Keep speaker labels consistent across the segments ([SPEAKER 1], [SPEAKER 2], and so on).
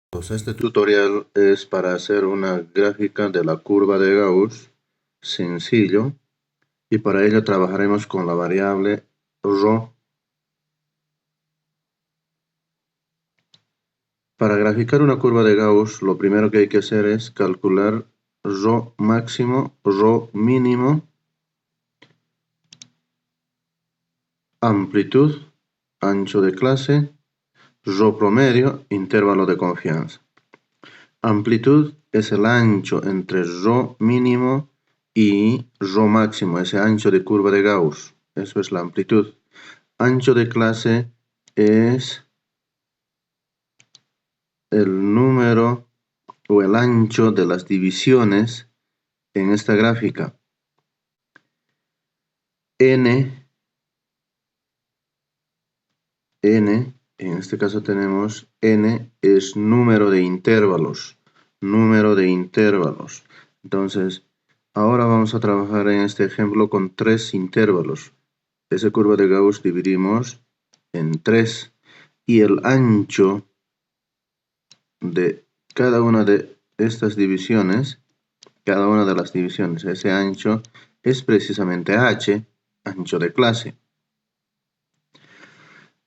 [SPEAKER 1] Pues este tutorial es para hacer una gráfica de la curva de Gauss sencillo y para ello trabajaremos con la variable ρ. Para graficar una curva de Gauss lo primero que hay que hacer es calcular ρ máximo, ρ mínimo, amplitud, ancho de clase, ρ promedio, intervalo de confianza. Amplitud es el ancho entre ρ mínimo y ρ máximo, ese ancho de curva de Gauss. Eso es la amplitud. Ancho de clase es el número o el ancho de las divisiones en esta gráfica. N, en este caso tenemos n es número de intervalos. Número de intervalos. Entonces, ahora vamos a trabajar en este ejemplo con 3 intervalos. Esa curva de Gauss dividimos en 3 y el ancho de cada una de estas divisiones, cada una de las divisiones, ese ancho es precisamente h, ancho de clase.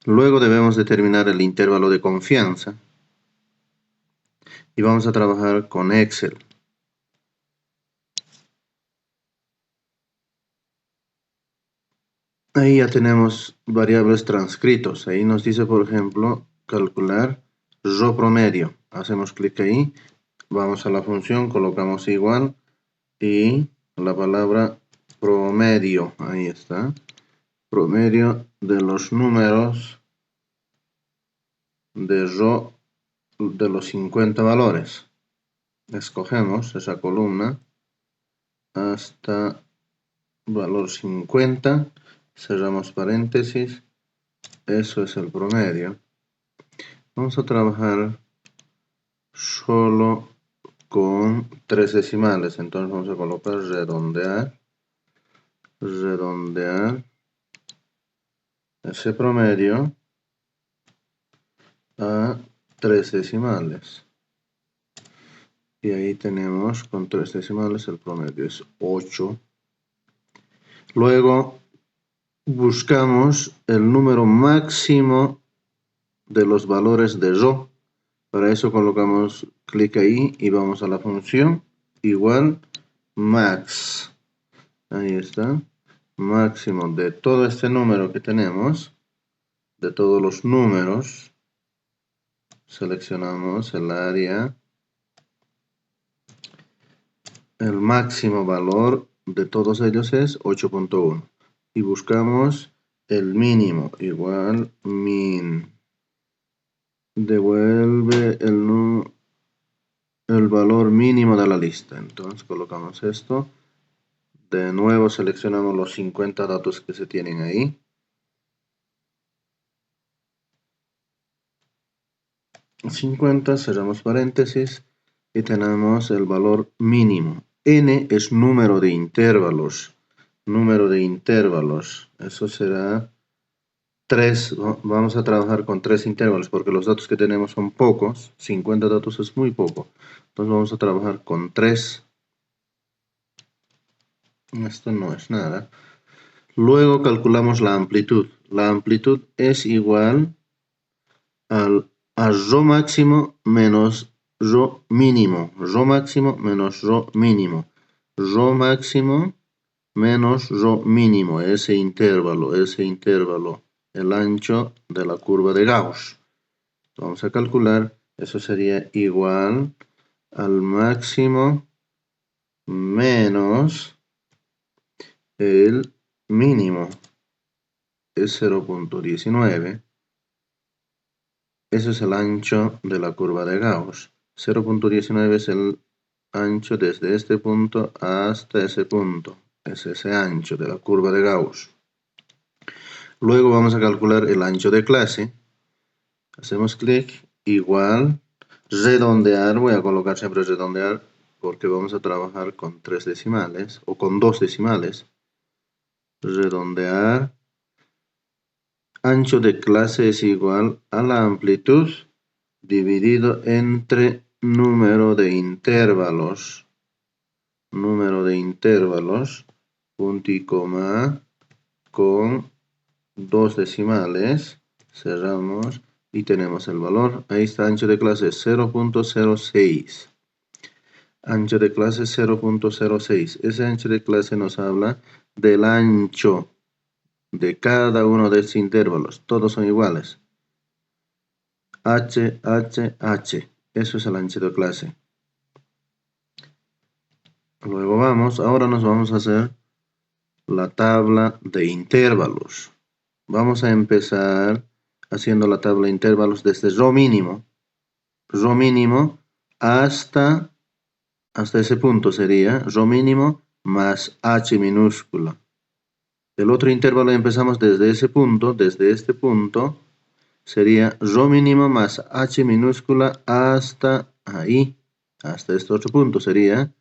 [SPEAKER 1] Luego debemos determinar el intervalo de confianza y vamos a trabajar con Excel. Ahí ya tenemos variables transcritos. Ahí nos dice, por ejemplo, calcular ρ promedio. Hacemos clic ahí, vamos a la función, colocamos igual y la palabra promedio. Ahí está. Promedio de los números de ρ de los 50 valores. Escogemos esa columna hasta valor 50. Cerramos paréntesis. Eso es el promedio. Vamos a trabajar solo con 3 decimales. Entonces vamos a colocar redondear. Redondear ese promedio a 3 decimales. Y ahí tenemos con 3 decimales el promedio es 8. Luego buscamos el número máximo de los valores de ρ. Para eso colocamos clic ahí y vamos a la función igual max. Ahí está. Máximo de todo este número que tenemos, de todos los números. Seleccionamos el área. El máximo valor de todos ellos es 8.1. Y buscamos el mínimo igual min. Devuelve el valor mínimo de la lista. Entonces colocamos esto. De nuevo seleccionamos los 50 datos que se tienen ahí. Cerramos paréntesis y tenemos el valor mínimo. N es número de intervalos. Número de intervalos. Eso será 3. Vamos a trabajar con 3 intervalos porque los datos que tenemos son pocos. 50 datos es muy poco. Entonces vamos a trabajar con 3. Esto no es nada. Luego calculamos la amplitud. La amplitud es igual a ρ máximo menos ρ mínimo. Ρ máximo menos ρ mínimo. Ρ máximo menos ρ mínimo. Ese intervalo. El ancho de la curva de Gauss. Vamos a calcular. Eso sería igual al máximo menos el mínimo. Es 0.19. Ese es el ancho de la curva de Gauss. 0.19 es el ancho desde este punto hasta ese punto. Es ese ancho de la curva de Gauss. Luego vamos a calcular el ancho de clase. Hacemos clic, igual, redondear. Voy a colocar siempre redondear porque vamos a trabajar con 3 decimales o con 2 decimales. Redondear. Ancho de clase es igual a la amplitud dividido entre número de intervalos, punto y coma, con dos decimales, cerramos y tenemos el valor. Ahí está, ancho de clase 0.06. Ancho de clase 0.06. Ese ancho de clase nos habla del ancho de cada uno de estos intervalos. Todos son iguales. H, H, H. Eso es el ancho de clase. Luego ahora nos vamos a hacer la tabla de intervalos. Vamos a empezar haciendo la tabla de intervalos desde rho mínimo hasta ese punto sería rho mínimo más h minúscula. El otro intervalo empezamos desde ese punto, desde este punto, sería rho mínimo más h minúscula hasta ahí, hasta este otro punto sería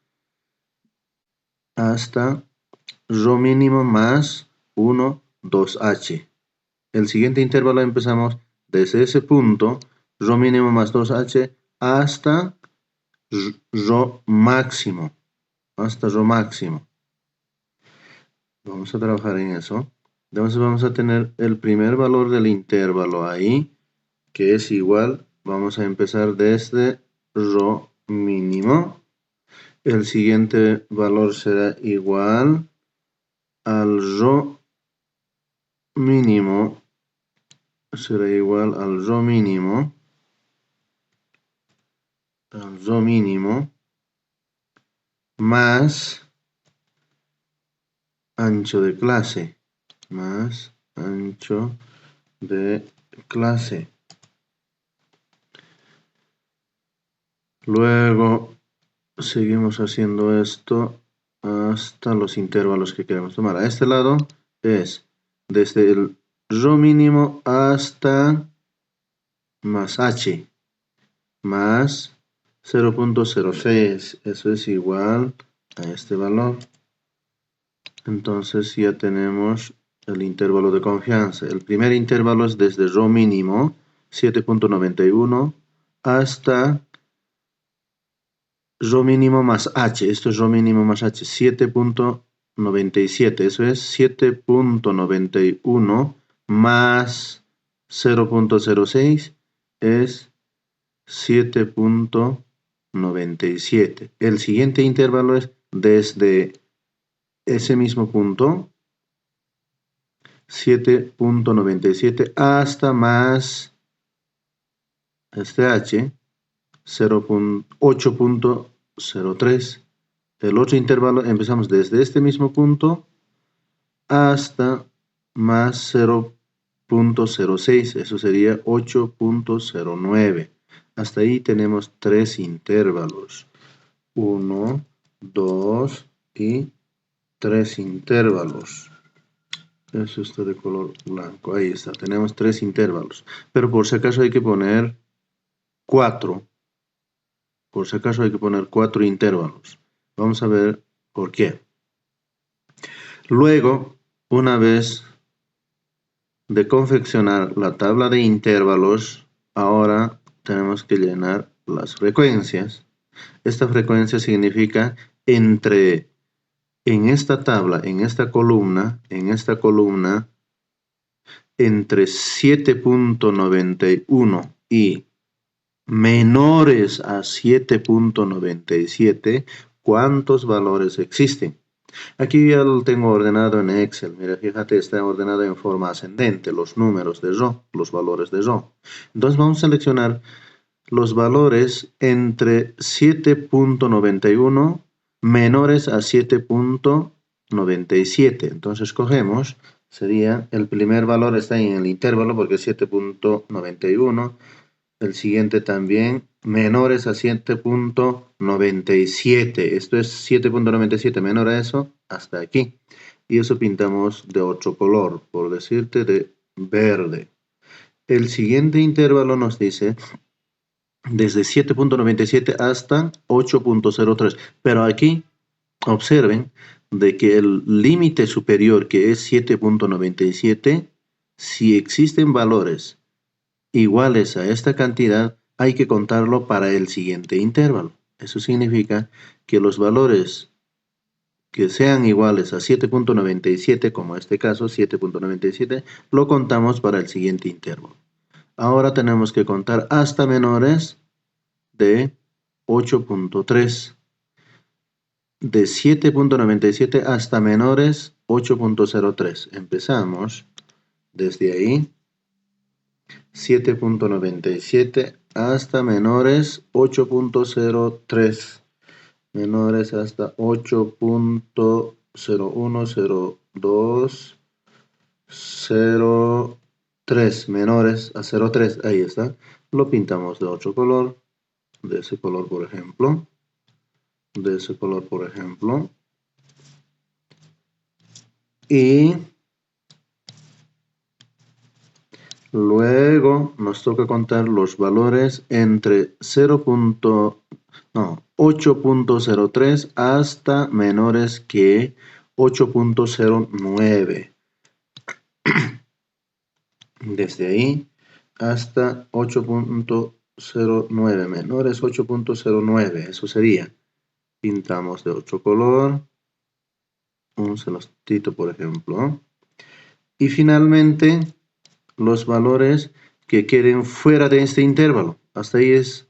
[SPEAKER 1] hasta rho mínimo más 1, 2h. El siguiente intervalo empezamos desde ese punto, rho mínimo más 2h, hasta rho máximo. Vamos a trabajar en eso. Entonces vamos a tener el primer valor del intervalo ahí, que es igual. Vamos a empezar desde rho mínimo. El siguiente valor será igual al rho mínimo. Será igual al rho mínimo. Más ancho de clase. Más ancho de clase. Luego seguimos haciendo esto hasta los intervalos que queremos tomar. A este lado es desde el rho mínimo hasta más h más 0.06. Eso es igual a este valor. Entonces ya tenemos el intervalo de confianza. El primer intervalo es desde rho mínimo 7.91 hasta rho mínimo más h. Esto es rho mínimo más h, 7.97. Eso es 7.91 más 0.06 es 7.97. El siguiente intervalo es desde ese mismo punto, 7.97 hasta más este h, 8.03. El otro intervalo empezamos desde este mismo punto hasta más 0.06. Eso sería 8.09. Hasta ahí tenemos tres intervalos. 1, 2 y 3 intervalos. Eso está de color blanco. Ahí está. Tenemos 3 intervalos. Pero por si acaso hay que poner 4. Por si acaso hay que poner 4 intervalos. Vamos a ver por qué. Luego, una vez de confeccionar la tabla de intervalos, ahora tenemos que llenar las frecuencias. Esta frecuencia significa en esta tabla, en esta columna, entre 7.91 y menores a 7.97, ¿cuántos valores existen? Aquí ya lo tengo ordenado en Excel. Mira, fíjate, está ordenado en forma ascendente, los números de rho, los valores de rho. Entonces vamos a seleccionar los valores entre 7.91 menores a 7.97. Entonces cogemos, sería, el primer valor está en el intervalo porque es 7.91. El siguiente también, menores a 7.97. Esto es 7.97, menor a eso, hasta aquí. Y eso pintamos de otro color, por decirte de verde. El siguiente intervalo nos dice desde 7.97 hasta 8.03. Pero aquí, observen de que el límite superior, que es 7.97, si existen valores iguales a esta cantidad, hay que contarlo para el siguiente intervalo. Eso significa que los valores que sean iguales a 7.97, como en este caso 7.97, lo contamos para el siguiente intervalo. Ahora tenemos que contar hasta menores de 8.3. De 7.97 hasta menores 8.03. Empezamos desde ahí. 7.97 hasta menores 8.03. Menores hasta 8.010203. Menores a 0.3. Ahí está. Lo pintamos de otro color. De ese color, por ejemplo. De ese color, por ejemplo. Y luego nos toca contar los valores entre 8.03 hasta menores que 8.09. Desde ahí hasta 8.09, menores 8.09, eso sería. Pintamos de otro color, un celestito por ejemplo. Y finalmente, los valores que queden fuera de este intervalo. Hasta ahí es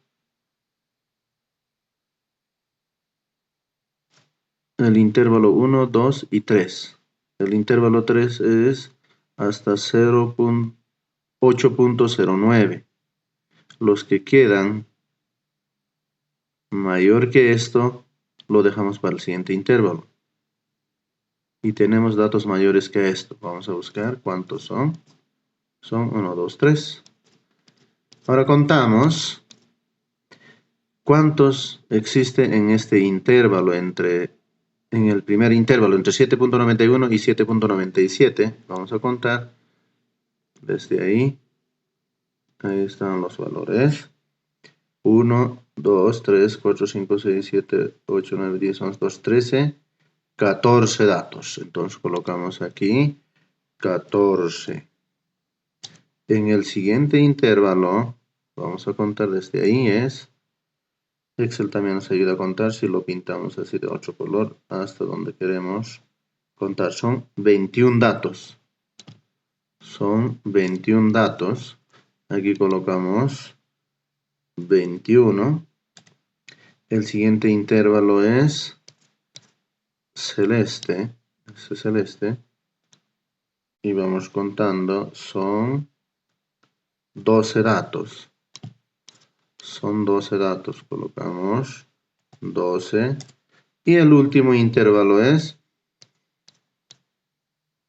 [SPEAKER 1] el intervalo 1, 2 y 3. El intervalo 3 es hasta 8.09. Los que quedan mayor que esto, lo dejamos para el siguiente intervalo. Y tenemos datos mayores que esto. Vamos a buscar cuántos son. Son 1, 2, 3. Ahora contamos cuántos existen en este intervalo en el primer intervalo entre 7.91 y 7.97. Vamos a contar desde ahí. Ahí están los valores. 1, 2, 3, 4, 5, 6, 7, 8, 9, 10, 11, 12, 13, 14 datos. Entonces colocamos aquí 14. En el siguiente intervalo, vamos a contar desde ahí, Excel también nos ayuda a contar si lo pintamos así de otro color hasta donde queremos contar. Son 21 datos. Son 21 datos. Aquí colocamos 21. El siguiente intervalo es celeste. Ese celeste. Y vamos contando. Son 12 datos. Son 12 datos. Colocamos 12. Y el último intervalo es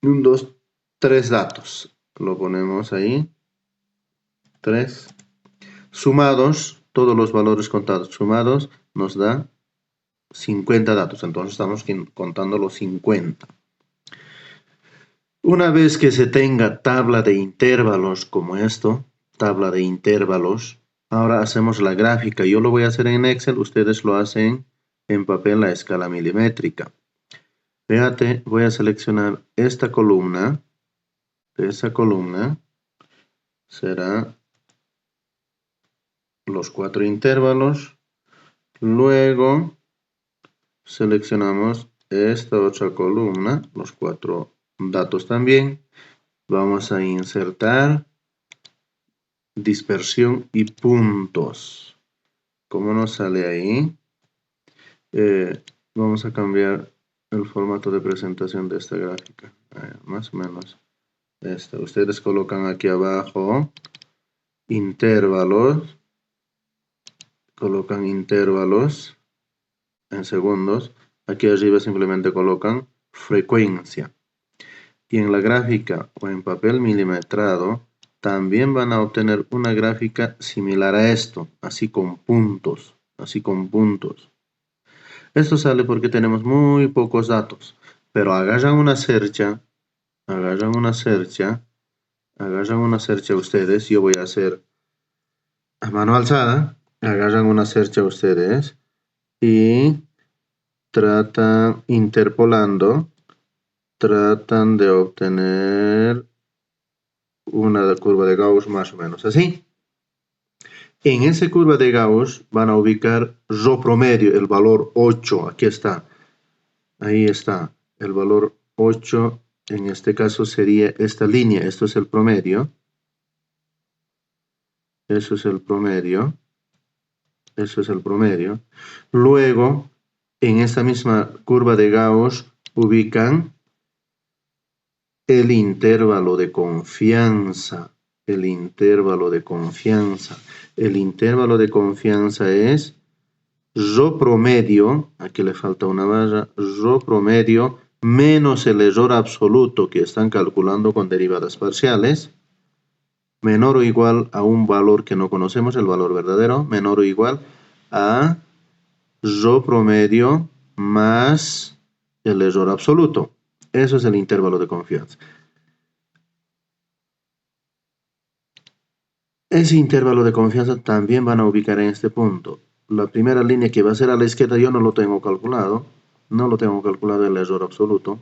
[SPEAKER 1] 1, 2, 3 datos. Lo ponemos ahí. 3. Sumados, todos los valores contados sumados nos da 50 datos. Entonces estamos contando los 50. Una vez que se tenga tabla de intervalos como esto, tabla de intervalos, ahora hacemos la gráfica. Yo lo voy a hacer en Excel, ustedes lo hacen en papel a escala milimétrica. Fíjate, voy a seleccionar esta columna. Esa columna será los 4 intervalos. Luego seleccionamos esta otra columna, los 4 datos también. Vamos a insertar dispersión y puntos. ¿Cómo nos sale ahí? Vamos a cambiar el formato de presentación de esta gráfica. Más o menos esta. Ustedes colocan aquí abajo intervalos. Colocan intervalos en segundos. Aquí arriba simplemente colocan frecuencia. Y en la gráfica o en papel milimetrado también van a obtener una gráfica similar a esto, así con puntos, así con puntos. Esto sale porque tenemos muy pocos datos, pero agarran una cercha ustedes, yo voy a hacer a mano alzada, agarran una cercha ustedes y tratan interpolando, tratan de obtener una curva de Gauss más o menos así. En esa curva de Gauss van a ubicar rho promedio, el valor 8. Aquí está. Ahí está. El valor 8, en este caso sería esta línea. Esto es el promedio. Eso es el promedio. Eso es el promedio. Luego, en esta misma curva de Gauss, ubican el intervalo de confianza. El intervalo de confianza. El intervalo de confianza es rho promedio, aquí le falta una barra, rho promedio menos el error absoluto que están calculando con derivadas parciales, menor o igual a un valor que no conocemos, el valor verdadero, menor o igual a rho promedio más el error absoluto. Eso es el intervalo de confianza. Ese intervalo de confianza también van a ubicar en este punto. La primera línea que va a ser a la izquierda yo no lo tengo calculado. No lo tengo calculado el error absoluto,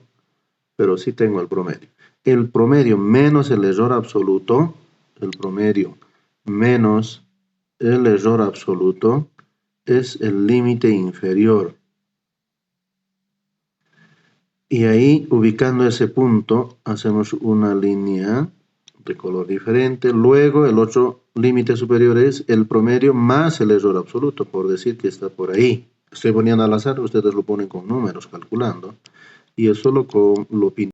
[SPEAKER 1] pero sí tengo el promedio. El promedio menos el error absoluto, el promedio menos el error absoluto es el límite inferior. Y ahí, ubicando ese punto, hacemos una línea de color diferente. Luego, el otro límite superior es el promedio más el error absoluto, por decir que está por ahí. Estoy poniendo al azar, ustedes lo ponen con números, calculando. Y eso lo pinto.